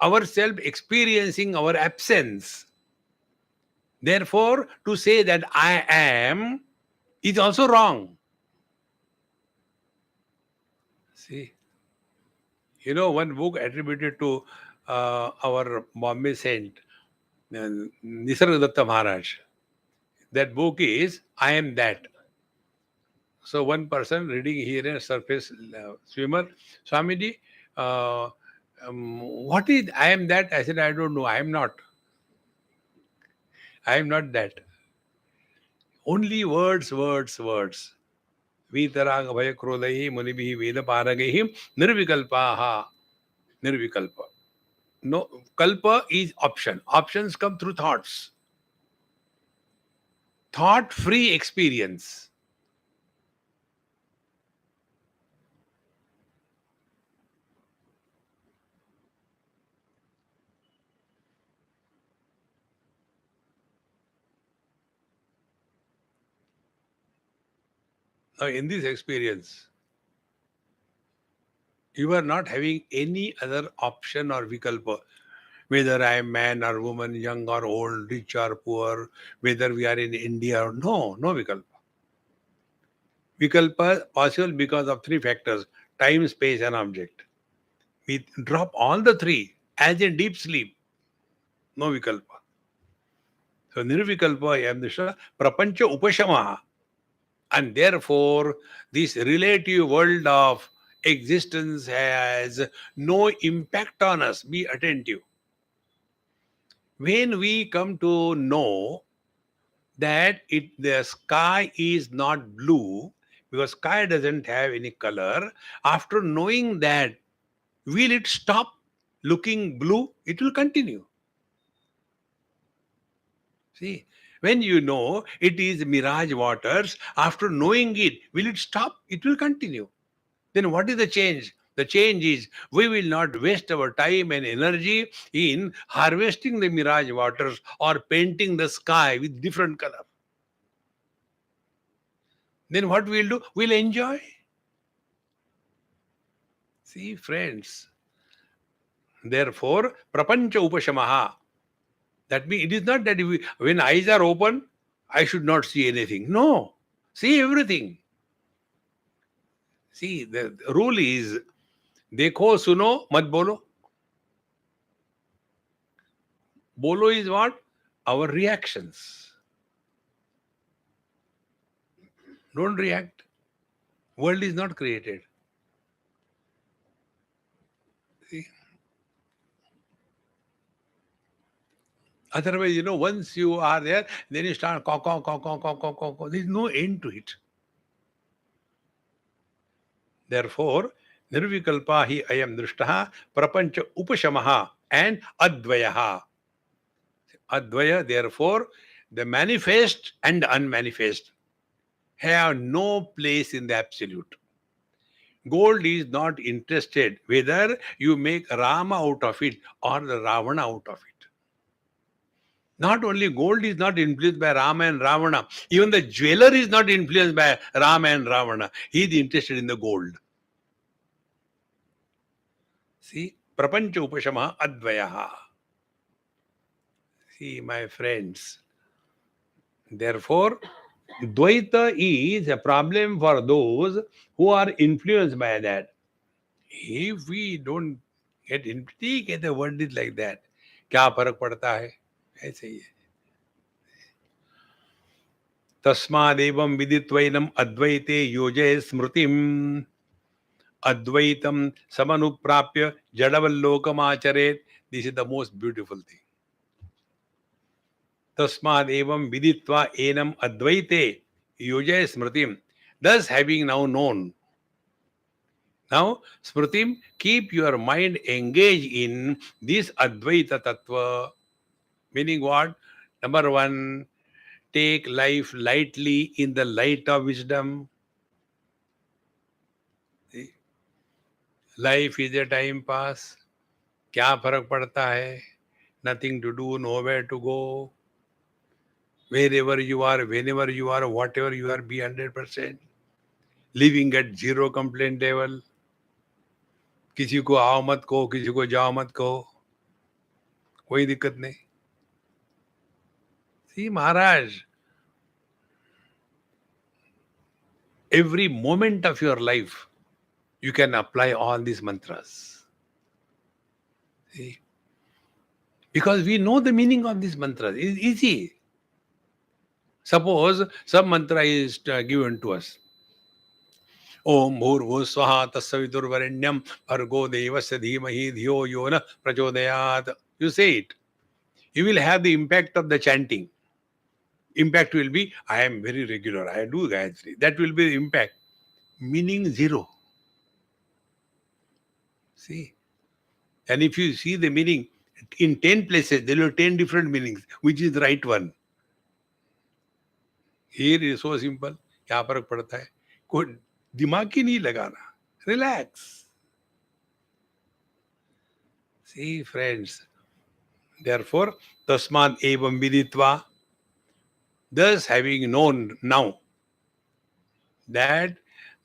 [SPEAKER 2] ourselves experiencing our absence. Therefore, to say that I am is also wrong. See, you know, one book attributed to our Bombay saint, Nisargadatta Maharaj. That book is I Am That. So one person reading here a surface swimmer, Swamiji, uh, what is I am that? I said, I don't know. I am not. I am not that. Only words, words, words. Vitarang Bhaya Krodaihi Munibihi Veda Paragaihi Nirvikalpaha. Nirvikalpa. No, kalpa is option. Options come through thoughts. Thought free experience. Now, in this experience, you are not having any other option or vikalpa. Whether I am man or woman, young or old, rich or poor, whether we are in India or no vikalpa. Vikalpa possible because of three factors: time, space, and object. We drop all the three as in deep sleep. No vikalpa. So nirvikalpa yamdisha prapancha upashamaha. And therefore, this relative world of existence has no impact on us. Be attentive. When we come to know that the sky is not blue, because sky doesn't have any color, after knowing that, will it stop looking blue? It will continue. See, when you know it is mirage waters, after knowing it, will it stop? It will continue. Then what is the change? The change is we will not waste our time and energy in harvesting the mirage waters or painting the sky with different color. Then what we'll do? We'll enjoy. See, friends. Therefore, prapancha upashamaha. That means it is not that when eyes are open, I should not see anything. No. See everything. See, the rule is, देखो सुनो मत बोलो. Bolo is what? Our reactions. Don't react. World is not created. See? Otherwise, once you are there, then you start caw, caw, caw, caw, caw, caw, caw, caw. There is no end to it. Therefore, nirvikalpa hi ayam drishtaha prapancha upashamaha and advayaha. Advaya, therefore, the manifest and unmanifest have no place in the absolute. Gold is not interested whether you make Rama out of it or the Ravana out of it. Not only gold is not influenced by Rama and Ravana, even the jeweler is not influenced by Rama and Ravana. He is interested in the gold. See, prapancha upashama advayaha. See, my friends, therefore, Dvaita is a problem for those who are influenced by that. If we don't get ठीक है, the word is like that. क्या फर्क पड़ता है? ऐसे ही है. तस्मादेवं विदित्वैनम् अद्वैते योजय स्मृतिम् अद्वैतं समनुप्राप्य जडवल्लोकमाचरेत्. This is the most beautiful thing. तस्मादेवं विदित्वा एनम् अद्वैते योजय स्मृतिम्. Thus, having now known, now, Smritim, keep your mind engaged in this Advaita Tattva. Meaning what? Number one, take life lightly in the light of wisdom. See? Life is a time pass. क्या फर्क पड़ता है? Nothing to do, nowhere to go. Wherever you are, whenever you are, whatever you are, be 100%. Living at zero complaint level. किसी को आओ मत कहो, किसी को जाओ मत कहो, कोई दिक्कत नहीं. See, Maharaj, every moment of your life, you can apply all these mantras. See? Because we know the meaning of these mantras. It's easy. Suppose some mantra is given to us. Om Bhurvhu Swaha Tassaviturvarenyam Bhargo Devasya Dhimahi Dhiyo Yona Prachodayat. You say it. You will have the impact of the chanting. Impact will be, I am very regular, I do Gayatri. That will be the impact. Meaning zero. See? And if you see the meaning, in 10 places, there will be 10 different meanings. Which is the right one? Here is so simple. क्या फर्क पड़ता है? कोई दिमाग ही नहीं लगाना. Relax. See, friends. Therefore, tasmad evam viditva. Thus, having known now that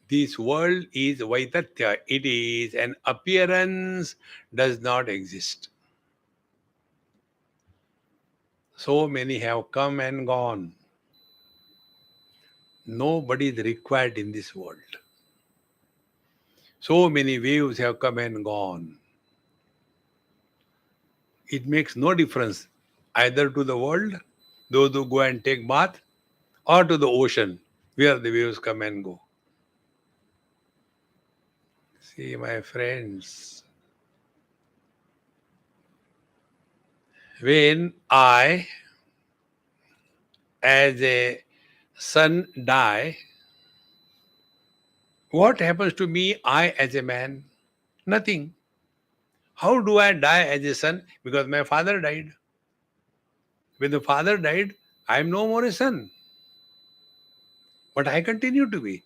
[SPEAKER 2] this world is vaitatya, it is an appearance, does not exist. So many have come and gone. Nobody is required in this world. So many waves have come and gone. It makes no difference either to the world, those who go and take bath, or to the ocean, where the waves come and go. See, my friends, when I, as a son, die, what happens to me, I as a man? Nothing. How do I die as a son? Because my father died. When the father died, I am no more a son. But I continue to be.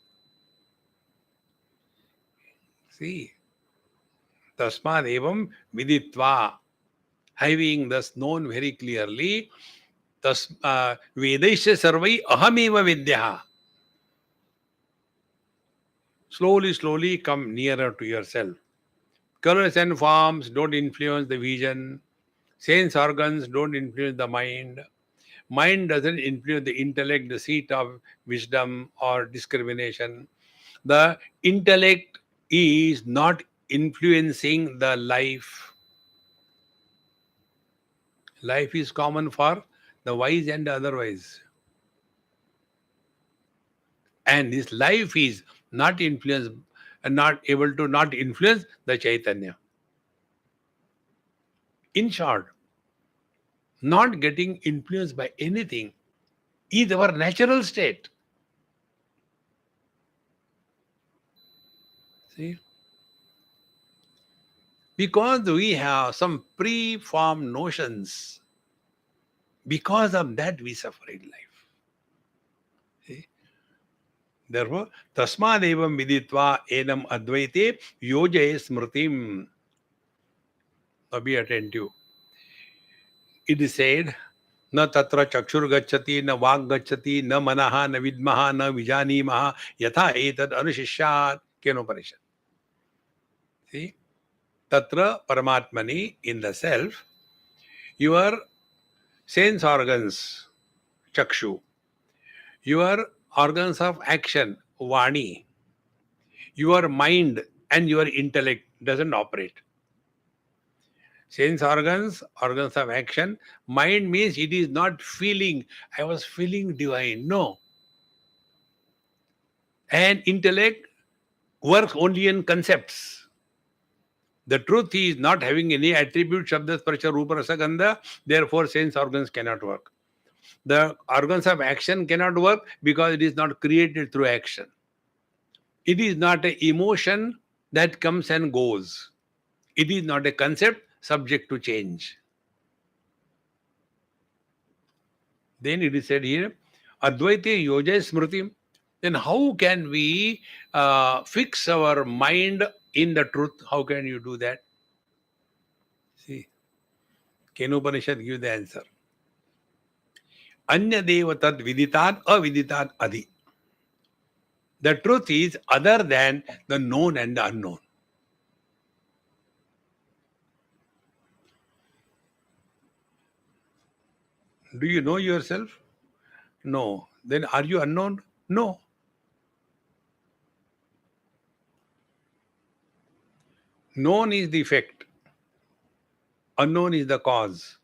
[SPEAKER 2] See, tasmad evam viditva. Having thus known very clearly, Vedaisya sarvai ahameva vidyaha. Slowly, slowly come nearer to yourself. Colors and forms don't influence the vision. Sense organs don't influence the mind. Mind doesn't influence the intellect, the seat of wisdom or discrimination. The intellect is not influencing the life. Life is common for the wise and the otherwise. And this life is not influenced and not able to not influence the Chaitanya. In short, not getting influenced by anything is our natural state. See? Because we have some pre-formed notions, because of that we suffer in life. See? Therefore, tasmad evam viditva enam advaite yojaye smritim. Now be attentive. It is said, न तत्र चक्षुर गच्छति न वाक् गच्छति न मनः न विद्मः न विजानीमः यथा एतद् अनुशिष्यात्. Kenopanishad. See, tatra paramatmani, in the self, your sense organs, chakshu, your organs of action, vani, your mind and your intellect doesn't operate. Sense organs, organs of action, mind means it is not feeling, I was feeling divine. No. And intellect works only in concepts. The truth is not having any attributes of the Sparcha Rupa Rasa Gandha, therefore sense organs cannot work. The organs of action cannot work because it is not created through action. It is not an emotion that comes and goes. It is not a concept subject to change. Then it is said here, Advaite Yoja Smriti. Then how can we fix our mind in the truth? How can you do that? See, Kenupanishad gives the answer. Anya deva tad viditat aviditat adi. The truth is other than the known and the unknown. Do you know yourself? No. Then are you unknown? No. Known is the effect. Unknown is the cause.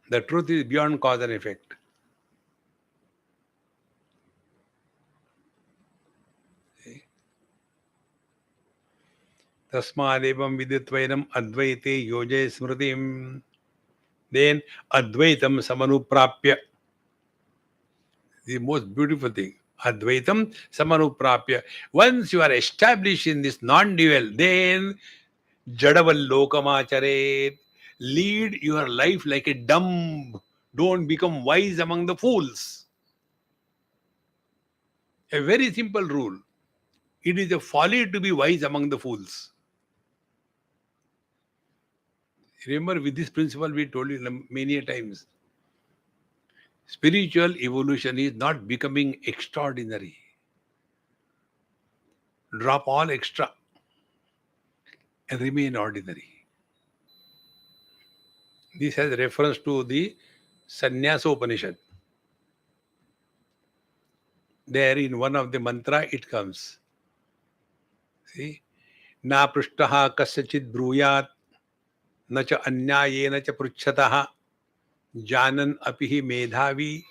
[SPEAKER 2] The truth is beyond cause and effect. Tasmadevam viditvainam advaite yoje smritim. Then advaitam samanuprapya. The most beautiful thing. Advaitam samanuprapya. Once you are established in this non-dual, then jadavallokamachare. Lead your life like a dumb. Don't become wise among the fools. A very simple rule. It is a folly to be wise among the fools. Remember, with this principle, we told you many times. Spiritual evolution is not becoming extraordinary. Drop all extra and remain ordinary. This has reference to the Sannyasa-Upanishad. There in one of the mantra it comes. See? Na prishtaha kasyachid bruyat na cha anyayena cha pruchhataha janan apihi medhavi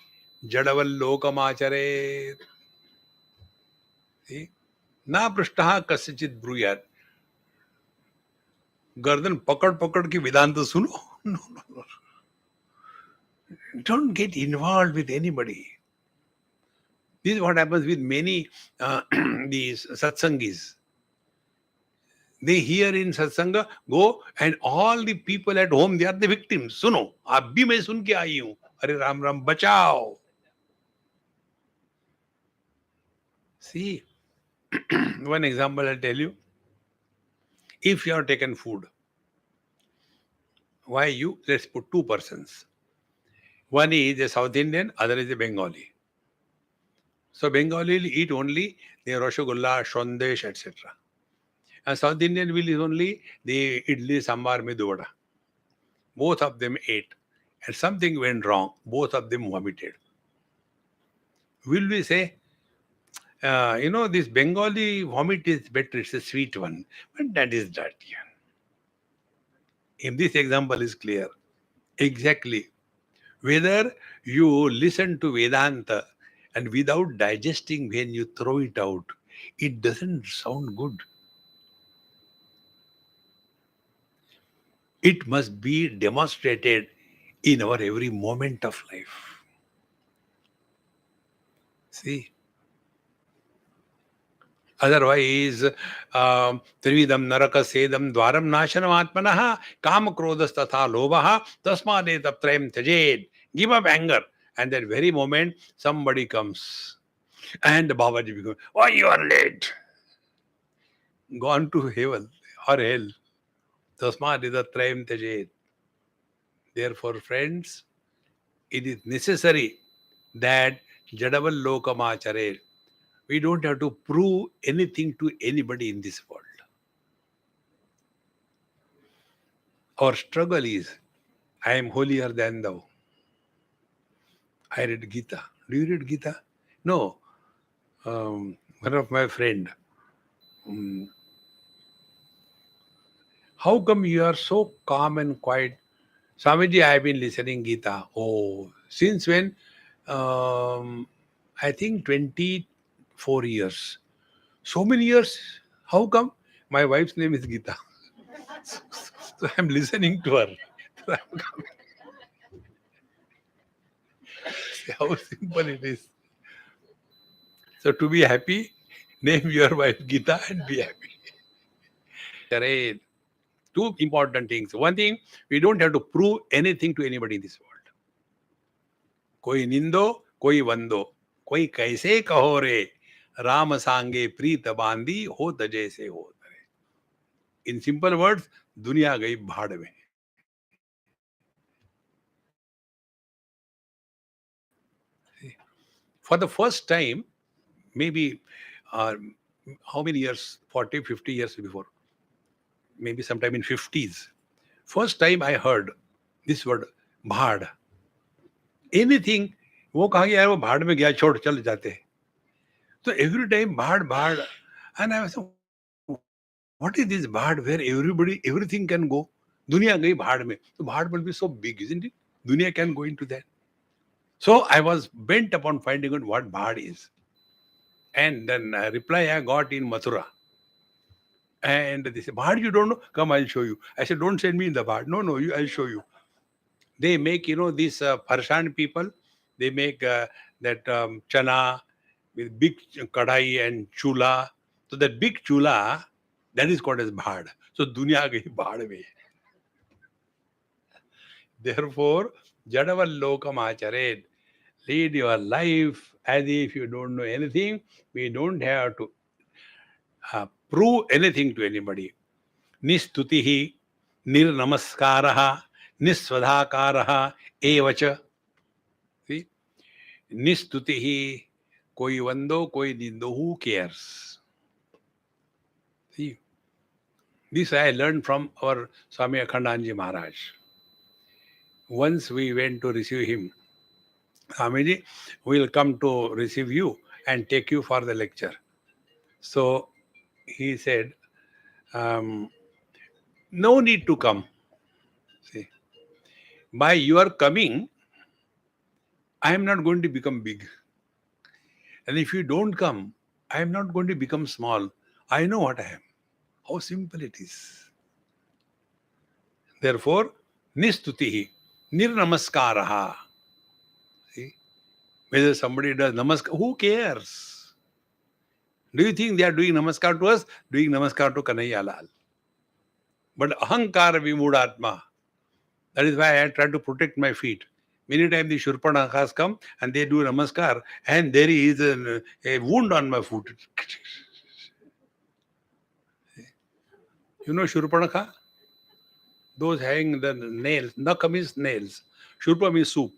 [SPEAKER 2] jadavallokamachare. See? Na prishtaha kasyachid bruyat. गर्दन पकड़ पकड़ के वेदांत सुनो. No. Don't get involved with anybody. This is what happens with many these satsangis. They hear in satsanga, go, and all the people at home, they are the victims. Suno, ab bhi main sun ke aayi hu. Are Ram Ram, bachao. See, one example I'll tell you. If you are taken food, why you? Let's put two persons. One is a South Indian, other is a Bengali. So Bengali will eat only the Rasgulla, Shondesh, etc. And South Indian will eat only the idli, sambar, medu vada. Both of them ate. And something went wrong. Both of them vomited. Will we say, this Bengali vomit is better, it's a sweet one. But that is dirty. In this example is clear. Exactly. Whether you listen to Vedanta and without digesting when you throw it out, it doesn't sound good. It must be demonstrated in our every moment of life. See? Otherwise, Trividam Naraka Sedam Dwaram Nashanam Atmanaha Kama Krodhas Tatha Lobaha Tasmadetaptrayam Tajed. Give up anger. And that very moment, somebody comes. And Babaji becomes, oh, you are late. Gone to heaven or hell. Tasmadetaptrayam Tajed. Therefore, friends, it is necessary that Jadaval Lokamachare. We don't have to prove anything to anybody in this world. Our struggle is, I am holier than thou. I read Gita. Do you read Gita? No. One of my friend. How come you are so calm and quiet? Swamiji, I have been listening Gita. Oh, since when? I think 24 years. So many years. How come? My wife's name is Gita. So I'm listening to her. So I'm coming. See how simple it is. So to be happy, name your wife Gita and be happy. Correct. Two important things. One thing, we don't have to prove anything to anybody in this world. कोई निंदो, कोई वंदो, कोई कैसे कहो रे, राम सांगे प्रीत बांधी हो जैसे हो. In simple words, दुनिया गई भाड़ में. For the first time, maybe how many years, 40, 50 years before, maybe sometime in 50s, first time I heard this word, bhad. Anything, वो कहा कि यार वो भाड़ में गया, छोड़ चल जाते हैं. So every time bhad, and I was like, what is this bhad where everything can go? दुनिया गई भाड़ में. So bhad will be so big, isn't it? Dunya can go into that. So I was bent upon finding out what bhad is. And then a reply I got in Mathura. And they say, Bhad, you don't know? Come, I'll show you. I said, don't send me in the Bhad. No, no, I'll show you. They make, these Parshan people, they make that chana with big kadai and chula. So that big chula, that is called as Bhad. So dunya gayi Bhad mein. Therefore, Jadaval Acharet, lead your life as if you don't know anything. We don't have to prove anything to anybody. Nistutihi, nirnamaskaraha, niswadhakaraha, evacha. See? Nistutihi, koi vando, koi nindo, who cares? See? This I learned from our Swami Akhandanji Maharaj. Once we went to receive him. Swamiji, we will come to receive you and take you for the lecture. So he said, no need to come. See, by your coming, I am not going to become big. And if you don't come, I am not going to become small. I know what I am. How simple it is. Therefore, nistutihi, nirnamaskaraha. See, whether somebody does namaskar, who cares? Do you think they are doing namaskar to us? Doing namaskar to Kanhaiya Lal. But ahankara vimudatma. That is why I try to protect my feet. Many times the Shurpanakhas come and they do namaskar and there is a wound on my foot. You know Shurpanakha? Those having the nails. Naka means nails. Shurpa means soup.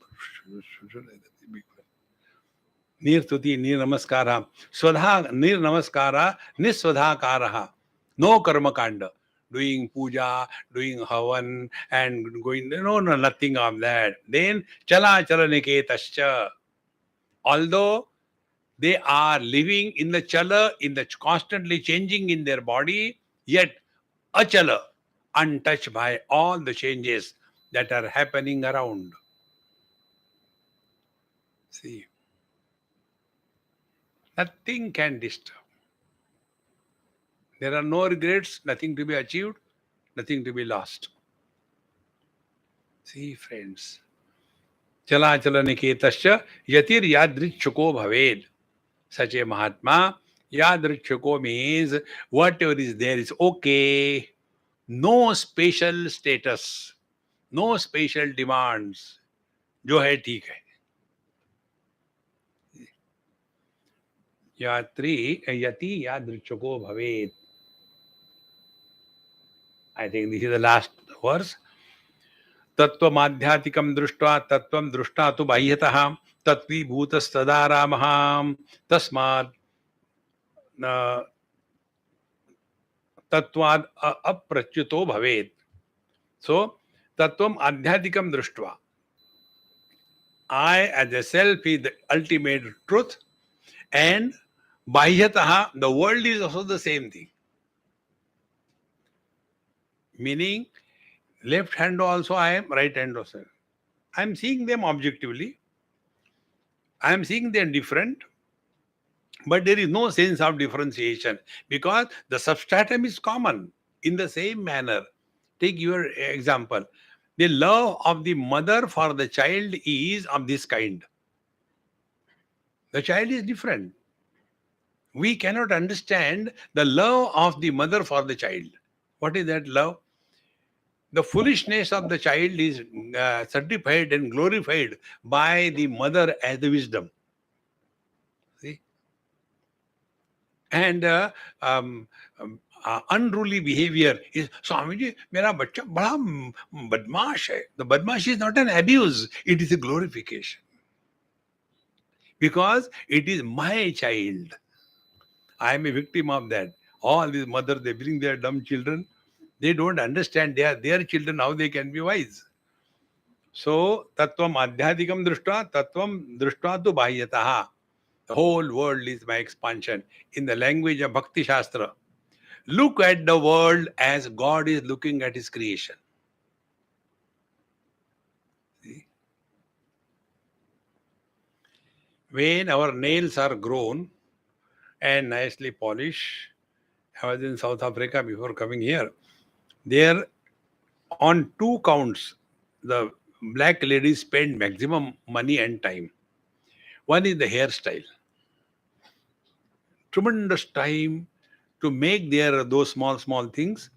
[SPEAKER 2] Nirtuti, nir namaskara. Swadha, nir namaskara, niswadhakaraha. No karma kanda. Doing puja, doing havan, and going, no, nothing of that. Then, chala chala niketascha. Although they are living in the chala, in the constantly changing in their body, yet achala, untouched by all the changes that are happening around. See, nothing can disturb. There are no regrets, nothing to be achieved, nothing to be lost. See, friends. Chala chala niketascha yatir yadrichuko bhaved. Such a Mahatma, yadrichuko means whatever is there is okay. No special status, no special demands. जो है ठीक है. Yati yadrichuko bhaved. I think this is the last verse. तत्त्वमाध्यात्मिकं दृष्ट्वा तत्त्वं दृष्टा तु बाह्यतः तत्त्वीभूतस्तदा रामः तस्मात् तत्त्वाद् अप्रच्युतो भवेत्. So tattvam adhyadikam drishtva. I as a self is the ultimate truth, and bahyataha, the world is also the same thing. Meaning, left hand also I am, right hand also. I am seeing them objectively. I am seeing them different, but there is no sense of differentiation because the substratum is common in the same manner. Take your example. The love of the mother for the child is of this kind. The child is different. We cannot understand the love of the mother for the child. What is that love? The foolishness of the child is certified and glorified by the mother as the wisdom. See? And unruly behavior is, Swamiji, mera bachcha bada badmash hai. The badmash is not an abuse, it is a glorification. Because it is my child. I am a victim of that. All these mothers, they bring their dumb children. They don't understand their children, how they can be wise. So, tattvam adhyadikam drishtva, tattvam drishtva tu bahyataha. The whole world is my expansion. In the language of Bhakti Shastra, look at the world as God is looking at his creation. See? When our nails are grown and nicely polished, I was in South Africa before coming here. There, on two counts, the black ladies spend maximum money and time. One is the hairstyle. Tremendous time to make their those small things.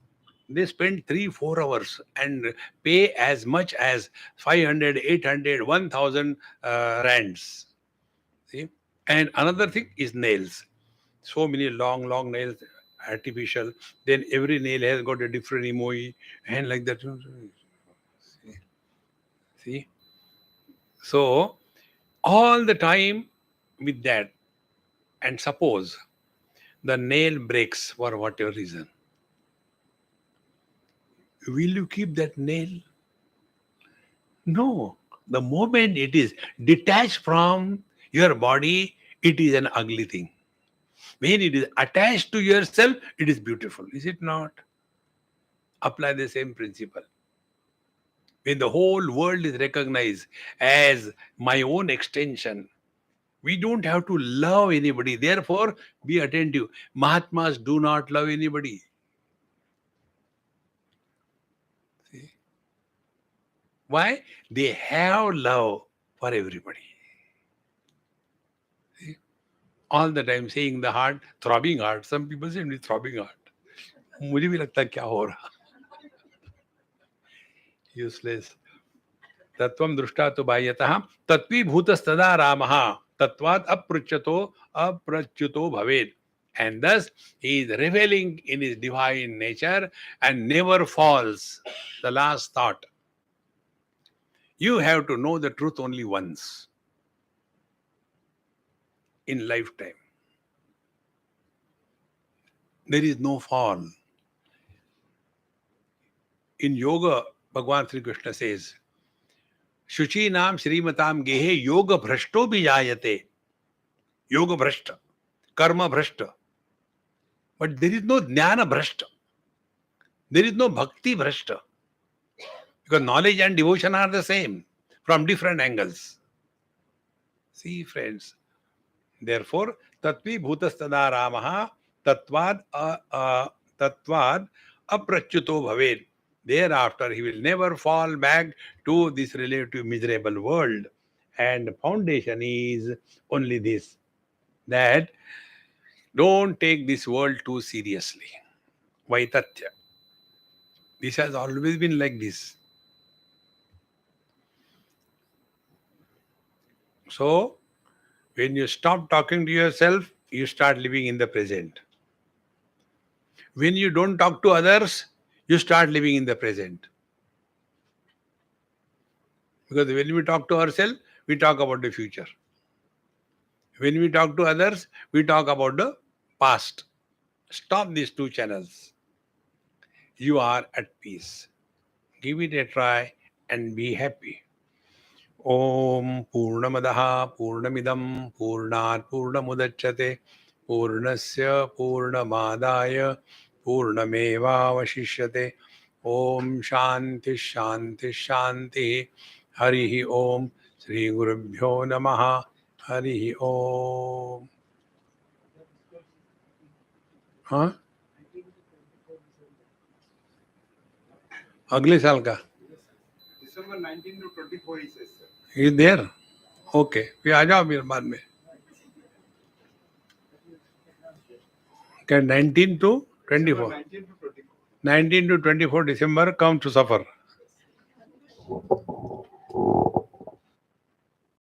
[SPEAKER 2] They spend 3-4 hours and pay as much as 500, 800, 1000 rands. See? And another thing is nails. So many long nails, artificial. Then every nail has got a different emoji and like that. See? So all the time with that. And suppose the nail breaks for whatever reason. Will you keep that nail? No. The moment it is detached from your body, it is an ugly thing. When it is attached to yourself, it is beautiful. Is it not? Apply the same principle. When the whole world is recognized as my own extension, we don't have to love anybody. Therefore, be attentive. Mahatmas do not love anybody. See? Why? They have love for everybody. See? All the time saying the heart, throbbing heart. Some people say throbbing heart. मुझे भी लगता है क्या हो रहा. Useless. तत्वं दृष्टा तो बाह्यतः तत्वीभूतस्तदा रामः तत्वात् अप्रच्युतो भवेत्. And thus he is reveling in his divine nature and never falls. The last thought. You have to know the truth only once in lifetime. There is no fall. In yoga, Bhagavan Sri Krishna says, Shuchi naam Srimatam gehe yoga bhrashto bijayate. Yoga bhrashta, karma bhrashta. But there is no jnana bhrashta. There is no bhakti bhrashta. Because knowledge and devotion are the same from different angles. See, friends. Therefore, tatvi bhutastada ramaha tatvad aprachyuto bhavet. Thereafter, he will never fall back to this relative miserable world. And the foundation is only this, that don't take this world too seriously. Vaitatya. This has always been like this. So, when you stop talking to yourself, you start living in the present. When you don't talk to others, you start living in the present. Because when we talk to ourselves, we talk about the future. When we talk to others, we talk about the past. Stop these two channels. You are at peace. Give it a try and be happy. Om Purnamadaha Purnamidam Purnat Purnamudachyate Purnasya Purnamadaya Purnameva Vashishyate. Om Shanti Shanti Shanti. Harihi Om. Shri Gurubhyo Namaha. Harihi Om. हाँ अगले साल का
[SPEAKER 3] December 19 to 24 he says, sir.
[SPEAKER 2] Is there. Okay, फिर आ जाओ मेरे बाद में. क्या 19 to 24?
[SPEAKER 3] 19 to 24.
[SPEAKER 2] 19 to 24 December, come to suffer.